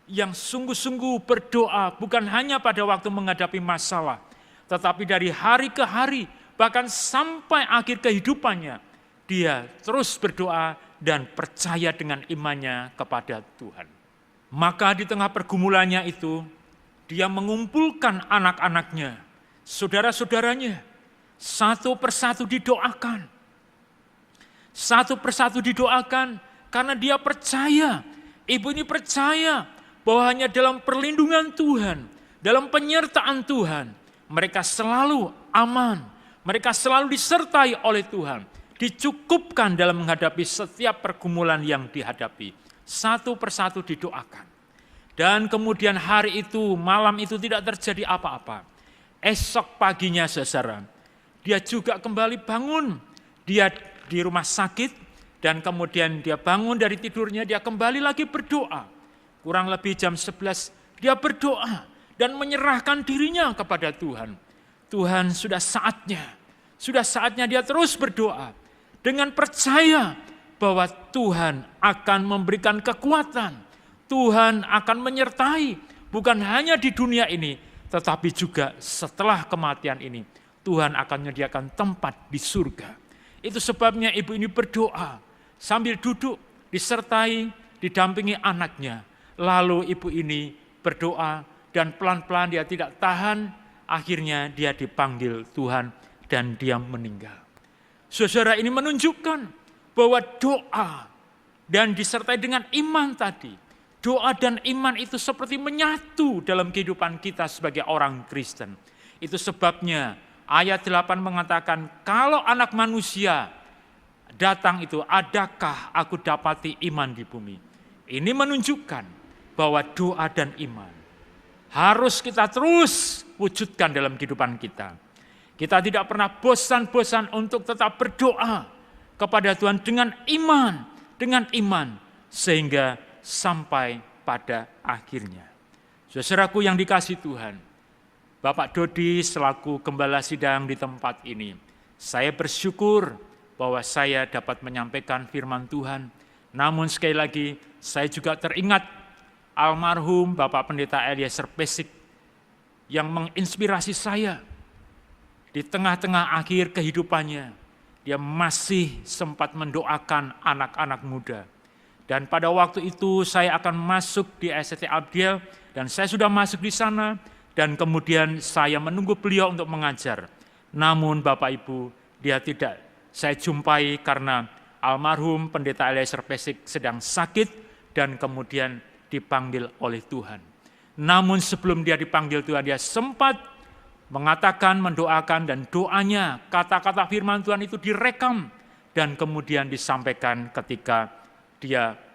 yang sungguh-sungguh berdoa bukan hanya pada waktu menghadapi masalah, tetapi dari hari ke hari, bahkan sampai akhir kehidupannya, dia terus berdoa dan percaya dengan imannya kepada Tuhan. Maka di tengah pergumulannya itu, dia mengumpulkan anak-anaknya, saudara-saudaranya, satu persatu didoakan. Satu persatu didoakan karena dia percaya, ibu ini percaya bahwa hanya dalam perlindungan Tuhan, dalam penyertaan Tuhan, mereka selalu aman, mereka selalu disertai oleh Tuhan, dicukupkan dalam menghadapi setiap pergumulan yang dihadapi. Satu persatu didoakan. Dan kemudian hari itu, malam itu tidak terjadi apa-apa. Esok paginya saudara, dia juga kembali bangun. Dia di rumah sakit dan kemudian dia bangun dari tidurnya, dia kembali lagi berdoa. Kurang lebih jam 11 dia berdoa dan menyerahkan dirinya kepada Tuhan. Tuhan sudah saatnya dia terus berdoa dengan percaya bahwa Tuhan akan memberikan kekuatan. Tuhan akan menyertai bukan hanya di dunia ini, tetapi juga setelah kematian ini. Tuhan akan menyediakan tempat di surga. Itu sebabnya ibu ini berdoa sambil duduk disertai, didampingi anaknya. Lalu ibu ini berdoa dan pelan-pelan dia tidak tahan, akhirnya dia dipanggil Tuhan dan dia meninggal. Saudara, ini menunjukkan bahwa doa dan disertai dengan iman tadi, doa dan iman itu seperti menyatu dalam kehidupan kita sebagai orang Kristen. Itu sebabnya ayat 8 mengatakan, kalau anak manusia datang itu, adakah aku dapati iman di bumi? Ini menunjukkan bahwa doa dan iman harus kita terus wujudkan dalam kehidupan kita. Kita tidak pernah bosan-bosan untuk tetap berdoa kepada Tuhan dengan iman, sehingga sampai pada akhirnya. Saudaraku yang dikasihi Tuhan, Bapak Dodi selaku gembala sidang di tempat ini, saya bersyukur bahwa saya dapat menyampaikan firman Tuhan. Namun sekali lagi, saya juga teringat almarhum Bapak Pendeta Eliezer Pesik yang menginspirasi saya. Di tengah-tengah akhir kehidupannya, dia masih sempat mendoakan anak-anak muda. Dan pada waktu itu saya akan masuk di SCT Abdiel, dan saya sudah masuk di sana, dan kemudian saya menunggu beliau untuk mengajar. Namun Bapak Ibu, dia tidak saya jumpai karena almarhum Pendeta Eliezer Pesik sedang sakit dan kemudian dipanggil oleh Tuhan. Namun sebelum dia dipanggil Tuhan, dia sempat mengatakan, mendoakan, dan doanya, kata-kata firman Tuhan itu direkam dan kemudian disampaikan ketika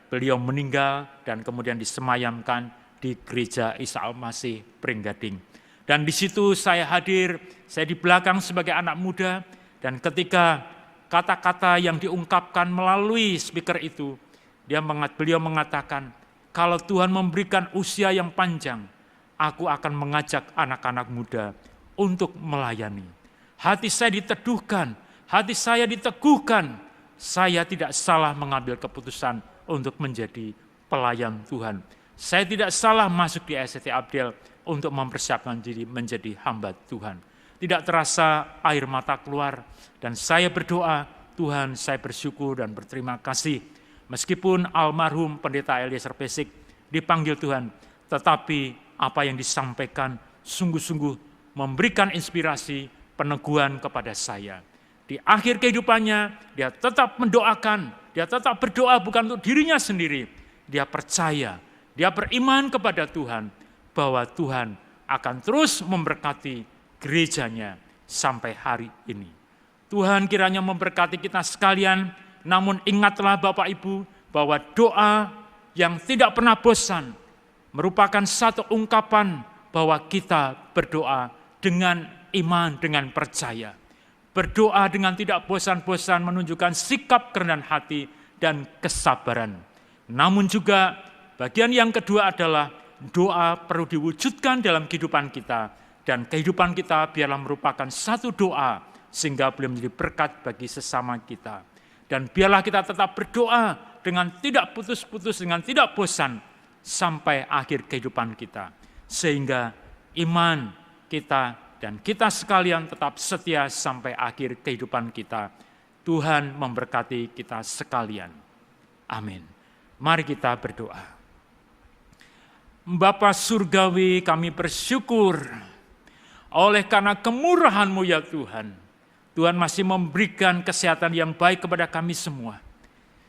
beliau meninggal dan kemudian disemayamkan di Gereja Isa Al-Masih Pringgading. Dan di situ saya hadir, saya di belakang sebagai anak muda, dan ketika kata-kata yang diungkapkan melalui speaker itu, beliau mengatakan, kalau Tuhan memberikan usia yang panjang, aku akan mengajak anak-anak muda untuk melayani. Hati saya diteduhkan, hati saya diteguhkan, saya tidak salah mengambil keputusan untuk menjadi pelayan Tuhan. Saya tidak salah masuk di SCT Abdiel untuk mempersiapkan diri menjadi hamba Tuhan. Tidak terasa air mata keluar, dan saya berdoa, Tuhan, saya bersyukur dan berterima kasih. Meskipun almarhum Pendeta Eliezer Pesik dipanggil Tuhan, tetapi apa yang disampaikan sungguh-sungguh memberikan inspirasi, peneguhan kepada saya. Di akhir kehidupannya, dia tetap mendoakan, dia tetap berdoa bukan untuk dirinya sendiri. Dia percaya, dia beriman kepada Tuhan, bahwa Tuhan akan terus memberkati gerejanya sampai hari ini. Tuhan kiranya memberkati kita sekalian, namun ingatlah Bapak Ibu, bahwa doa yang tidak pernah bosan merupakan satu ungkapan bahwa kita berdoa dengan iman, dengan percaya. Berdoa dengan tidak bosan-bosan menunjukkan sikap kerendahan hati dan kesabaran. Namun juga bagian yang kedua adalah doa perlu diwujudkan dalam kehidupan kita. Dan kehidupan kita biarlah merupakan satu doa sehingga boleh menjadi berkat bagi sesama kita. Dan biarlah kita tetap berdoa dengan tidak putus-putus, dengan tidak bosan sampai akhir kehidupan kita. Sehingga iman kita dan kita sekalian tetap setia sampai akhir kehidupan kita. Tuhan memberkati kita sekalian. Amin. Mari kita berdoa. Bapa surgawi, kami bersyukur oleh karena kemurahan-Mu ya Tuhan. Tuhan masih memberikan kesehatan yang baik kepada kami semua.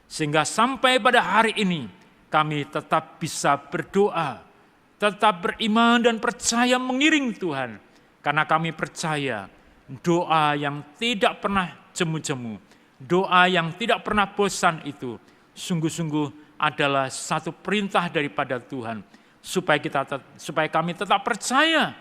Sehingga sampai pada hari ini kami tetap bisa berdoa, tetap beriman dan percaya mengiring Tuhan. Karena kami percaya doa yang tidak pernah jemu-jemu, doa yang tidak pernah bosan itu sungguh-sungguh adalah satu perintah daripada Tuhan. Supaya kami tetap percaya,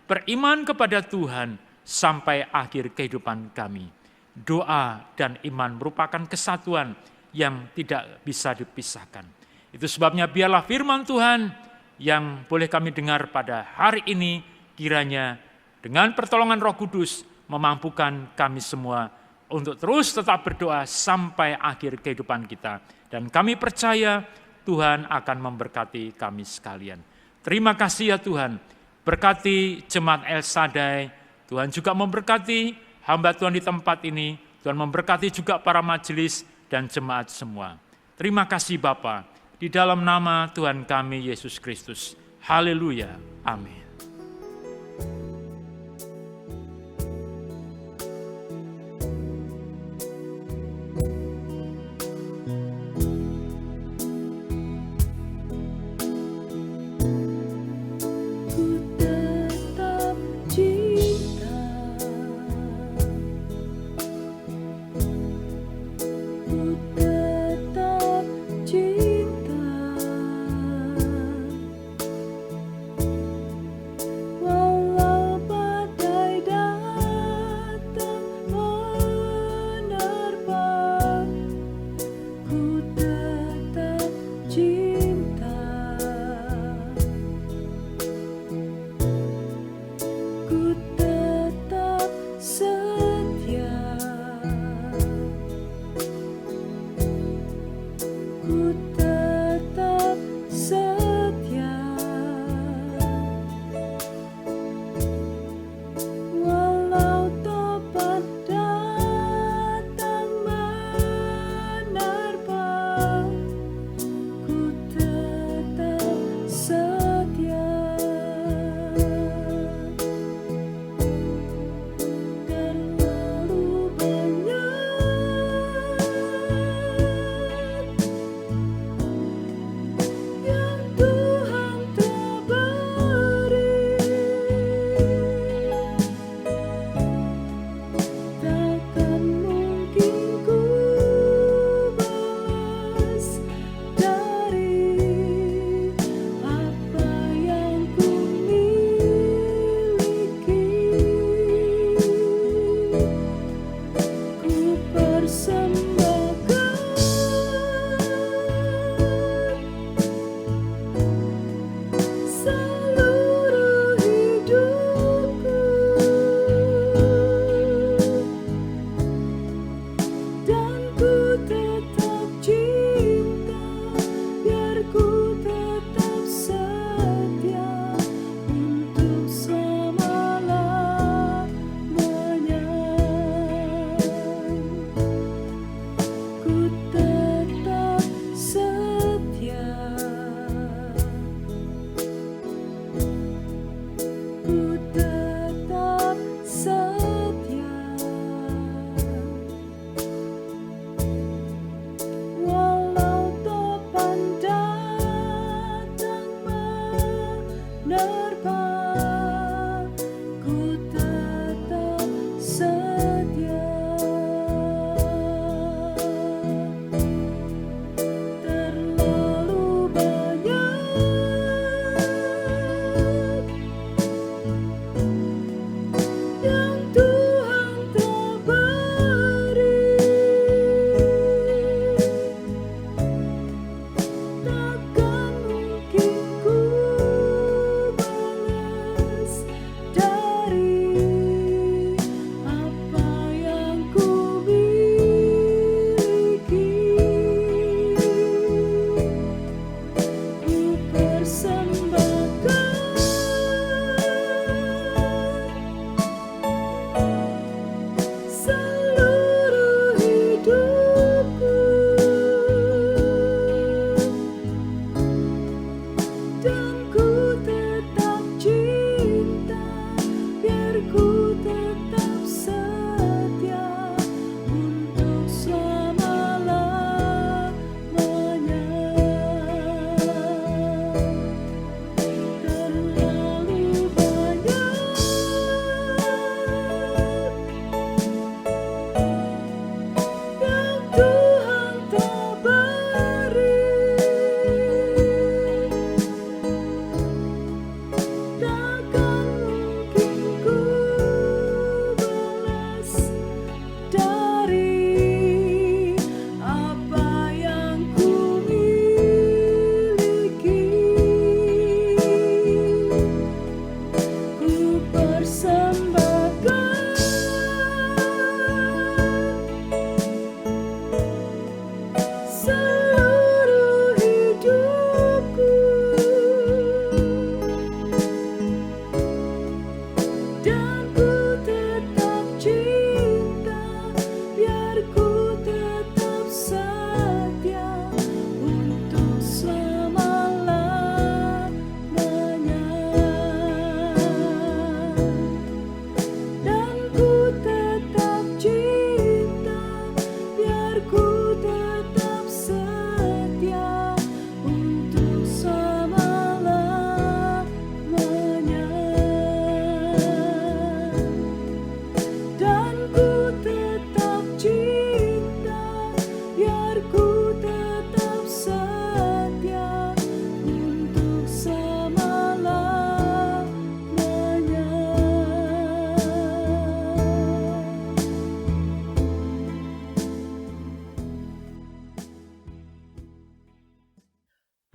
beriman kepada Tuhan sampai akhir kehidupan kami. Doa dan iman merupakan kesatuan yang tidak bisa dipisahkan. Itu sebabnya biarlah firman Tuhan yang boleh kami dengar pada hari ini kiranya dengan pertolongan Roh Kudus memampukan kami semua untuk terus tetap berdoa sampai akhir kehidupan kita. Dan kami percaya Tuhan akan memberkati kami sekalian. Terima kasih ya Tuhan, berkati jemaat El Shaddai, Tuhan juga memberkati hamba Tuhan di tempat ini, Tuhan memberkati juga para majelis dan jemaat semua. Terima kasih Bapa, di dalam nama Tuhan kami Yesus Kristus. Haleluya. Amin.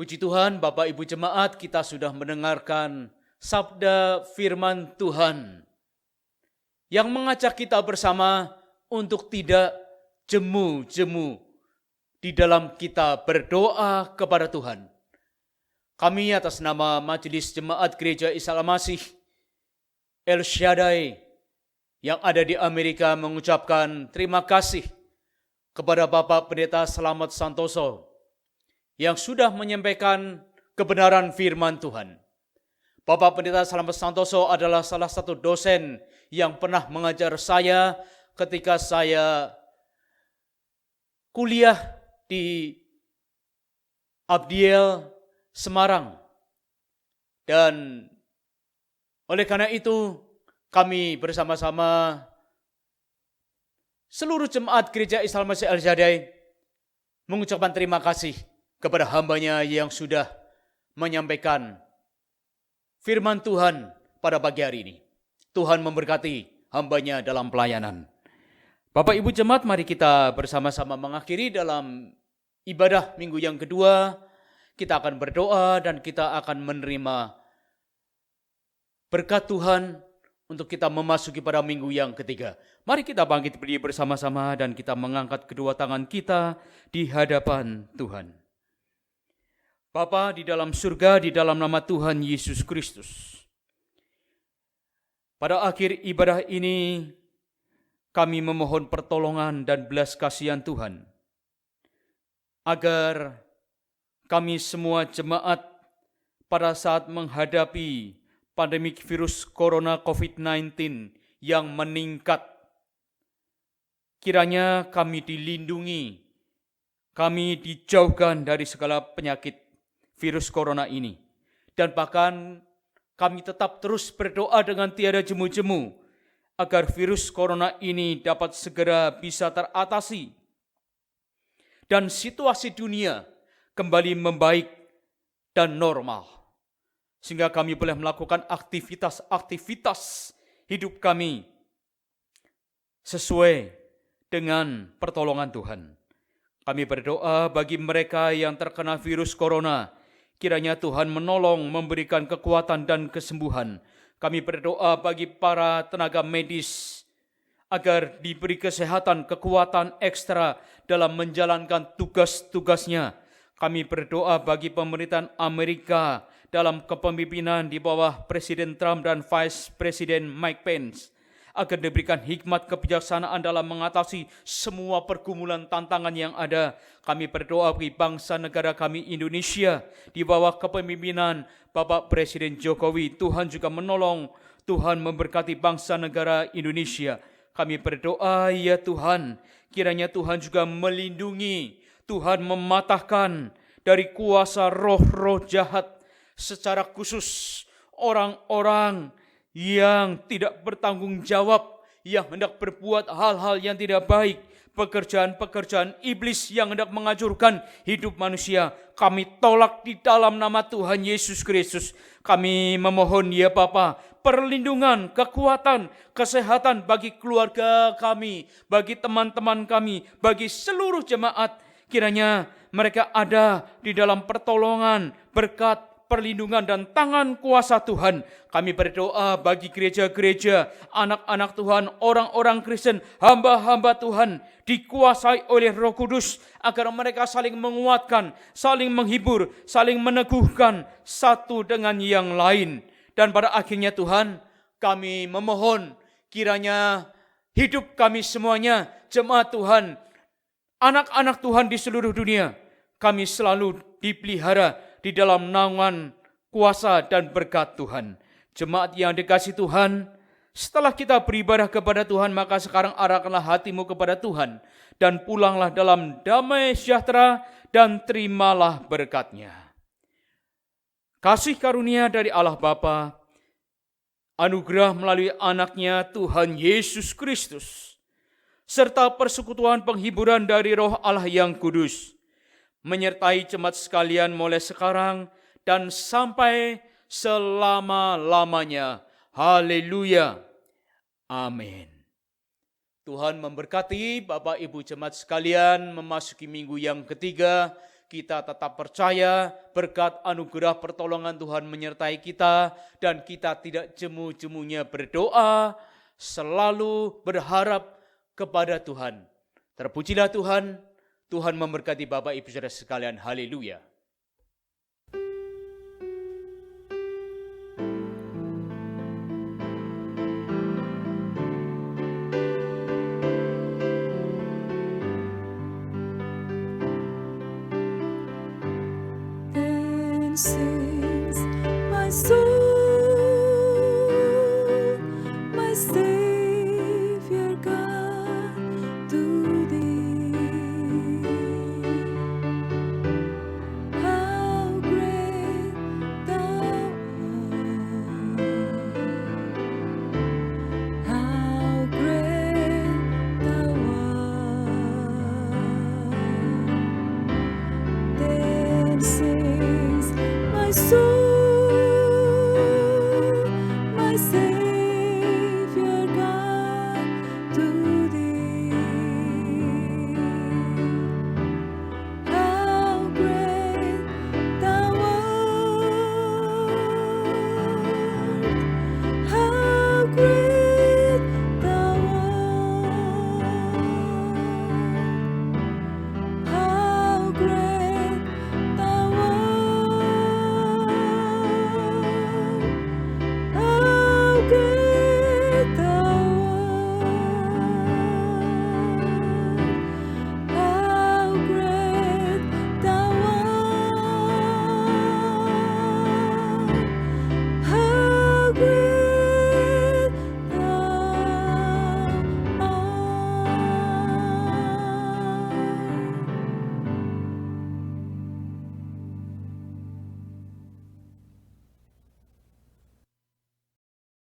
Puji Tuhan, Bapak Ibu Jemaat, kita sudah mendengarkan sabda firman Tuhan yang mengajak kita bersama untuk tidak jemu-jemu di dalam kita berdoa kepada Tuhan. Kami atas nama Majelis Jemaat Gereja Isa Al-Masih El Shaddai yang ada di Amerika mengucapkan terima kasih kepada Bapak Pendeta Slamet Santoso yang sudah menyampaikan kebenaran firman Tuhan. Bapak Pendeta Slamet Santoso adalah salah satu dosen yang pernah mengajar saya ketika saya kuliah di Abdiel, Semarang. Dan oleh karena itu, kami bersama-sama seluruh jemaat Gereja Isa Al-Masih El Shaddai mengucapkan terima kasih kepada hambanya yang sudah menyampaikan firman Tuhan pada pagi hari ini. Tuhan memberkati hambanya dalam pelayanan. Bapak Ibu Jemaat, mari kita bersama-sama mengakhiri dalam ibadah minggu yang kedua. Kita akan berdoa dan kita akan menerima berkat Tuhan untuk kita memasuki pada minggu yang ketiga. Mari kita bangkit berdiri bersama-sama dan kita mengangkat kedua tangan kita di hadapan Tuhan. Bapa di dalam surga, di dalam nama Tuhan Yesus Kristus. Pada akhir ibadah ini, kami memohon pertolongan dan belas kasihan Tuhan, agar kami semua jemaat pada saat menghadapi pandemik virus corona COVID-19 yang meningkat, kiranya kami dilindungi, kami dijauhkan dari segala penyakit virus corona ini. Dan bahkan kami tetap terus berdoa dengan tiada jemu-jemu agar virus corona ini dapat segera bisa teratasi dan situasi dunia kembali membaik dan normal, sehingga kami boleh melakukan aktivitas hidup kami sesuai dengan pertolongan Tuhan. Kami berdoa bagi mereka yang terkena virus corona, kiranya Tuhan menolong, memberikan kekuatan dan kesembuhan. Kami berdoa bagi para tenaga medis agar diberi kesehatan, kekuatan ekstra dalam menjalankan tugas-tugasnya. Kami berdoa bagi pemerintahan Amerika dalam kepemimpinan di bawah Presiden Trump dan Vice Presiden Mike Pence, agar diberikan hikmat kebijaksanaan dalam mengatasi semua pergumulan tantangan yang ada. Kami berdoa bagi bangsa negara kami Indonesia di bawah kepemimpinan Bapak Presiden Jokowi. Tuhan juga menolong, Tuhan memberkati bangsa negara Indonesia. Kami berdoa, ya Tuhan, kiranya Tuhan juga melindungi, Tuhan mematahkan dari kuasa roh-roh jahat, secara khusus orang-orang yang tidak bertanggung jawab, yang hendak berbuat hal-hal yang tidak baik, pekerjaan-pekerjaan iblis yang hendak menghancurkan hidup manusia. Kami tolak di dalam nama Tuhan Yesus Kristus. Kami memohon, ya Bapa, perlindungan, kekuatan, kesehatan bagi keluarga kami, bagi teman-teman kami, bagi seluruh jemaat. Kiranya mereka ada di dalam pertolongan, berkat, perlindungan dan tangan kuasa Tuhan. Kami berdoa bagi gereja-gereja, anak-anak Tuhan, orang-orang Kristen, hamba-hamba Tuhan, dikuasai oleh Roh Kudus, agar mereka saling menguatkan, saling menghibur, saling meneguhkan satu dengan yang lain. Dan pada akhirnya Tuhan, kami memohon kiranya hidup kami semuanya, jemaat Tuhan, anak-anak Tuhan di seluruh dunia, kami selalu dipelihara di dalam naungan kuasa dan berkat Tuhan. Jemaat yang dikasihi Tuhan, setelah kita beribadah kepada Tuhan, maka sekarang arahkanlah hatimu kepada Tuhan dan pulanglah dalam damai sejahtera dan terimalah berkat-Nya. Kasih karunia dari Allah Bapa, anugerah melalui anak-Nya Tuhan Yesus Kristus, serta persekutuan penghiburan dari Roh Allah yang kudus, menyertai jemaat sekalian mulai sekarang dan sampai selama-lamanya. Haleluya. Amin. Tuhan memberkati Bapak Ibu jemaat sekalian memasuki minggu yang ketiga. kita tetap percaya berkat anugerah pertolongan Tuhan menyertai kita, dan kita tidak jemu-jemunya berdoa, selalu berharap kepada Tuhan. Terpujilah Tuhan, Tuhan memberkati Bapak Ibu Saudara sekalian, haleluya. Then sings my soul.